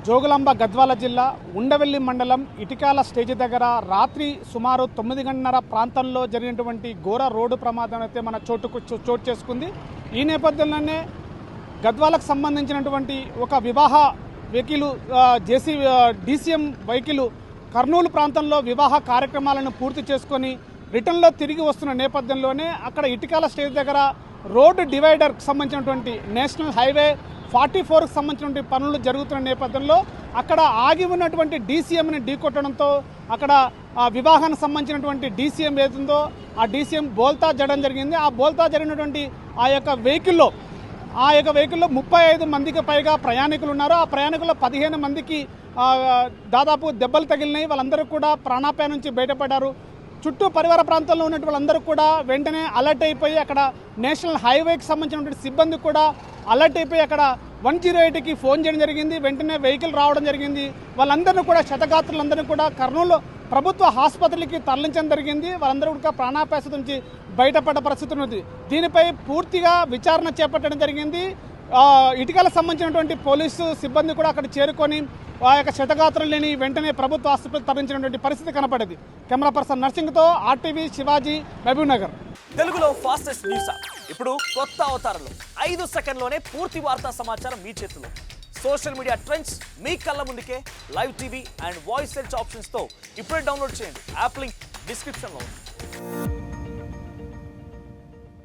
జోగులాంబ గద్వాల జిల్లా ఉండవెల్లి మండలం ఇటికాల స్టేజ్ దగ్గర రాత్రి సుమారు 9:30 ప్రాంతంలో జరిగినటువంటి ఘోర రోడ్డు ప్రమాదం అయితే మన చోటు చేసుకుంది. ఈ నేపథ్యంలోనే గద్వాలకు సంబంధించినటువంటి ఒక వివాహ వెహికల్ డీసీఎం వెహికల్ కర్నూలు ప్రాంతంలో వివాహ కార్యక్రమాలను పూర్తి చేసుకొని రిటర్న్లో తిరిగి వస్తున్న నేపథ్యంలోనే అక్కడ ఇటికాల స్టేజ్ దగ్గర రోడ్డు డివైడర్కి సంబంధించినటువంటి నేషనల్ హైవే 44కి సంబంధించినటువంటి పనులు జరుగుతున్న నేపథ్యంలో అక్కడ ఆగి ఉన్నటువంటి డీసీఎంని ఢీకొట్టడంతో అక్కడ ఆ వివాహానికి సంబంధించినటువంటి డీసీఎం ఏదుందో ఆ డీసీఎం బోల్తా జరగడం జరిగింది. ఆ బోల్తా జరిగినటువంటి ఆ యొక్క వెహికల్లో 35 మందికి పైగా ప్రయాణికులు ఉన్నారు. ఆ ప్రయాణికుల్లో 15 మందికి దాదాపు దెబ్బలు తగిలినాయి. వాళ్ళందరూ కూడా ప్రాణాపాయం నుంచి బయటపడ్డారు. చుట్టూ పరివార ప్రాంతాల్లో ఉన్నటువంటి వాళ్ళందరూ కూడా వెంటనే అలర్ట్ అయిపోయి అక్కడ నేషనల్ హైవేకి సంబంధించినటువంటి సిబ్బంది కూడా అలర్ట్ అయిపోయి అక్కడ 108కి ఫోన్ చేయడం జరిగింది. వెంటనే వెహికల్ రావడం జరిగింది. వాళ్ళందరినీ కూడా క్షతగాత్రులందరినీ కూడా కర్నూలు ప్రభుత్వ ఆసుపత్రికి తరలించడం జరిగింది. వాళ్ళందరూ కూడా ప్రాణాపాయ నుంచి బయటపడ్డ పరిస్థితి ఉన్నది. దీనిపై పూర్తిగా విచారణ చేపట్టడం జరిగింది. ఇటికలకు సంబంధించినటువంటి పోలీసు సిబ్బంది కూడా అక్కడ చేరుకొని ఆ యొక్క క్షతగాత్రులని వెంటనే ప్రభుత్వ ఆసుపత్రికి తరలించినటువంటి పరిస్థితి కనపడేది. కెమెరా పర్సన్ నర్సింగ్తో ఆర్టీవీ శివాజీ, మహబూబ్ నగర్. తెలుగులో ఫాస్టెస్ట్ న్యూస్ ఇప్పుడు కొత్త అవతారంలో 5 సెకండ్లోనే పూర్తి వార్తా సమాచారం మీ చేతిలో. సోషల్ మీడియా ట్రెండ్స్ మీ కళ్ళ ముందుకే live TV and voice search ఆప్షన్స్తో ఇప్పుడే డౌన్లోడ్ చేయండి. యాప్ లింక్ డిస్క్రిప్షన్లో ఉంది.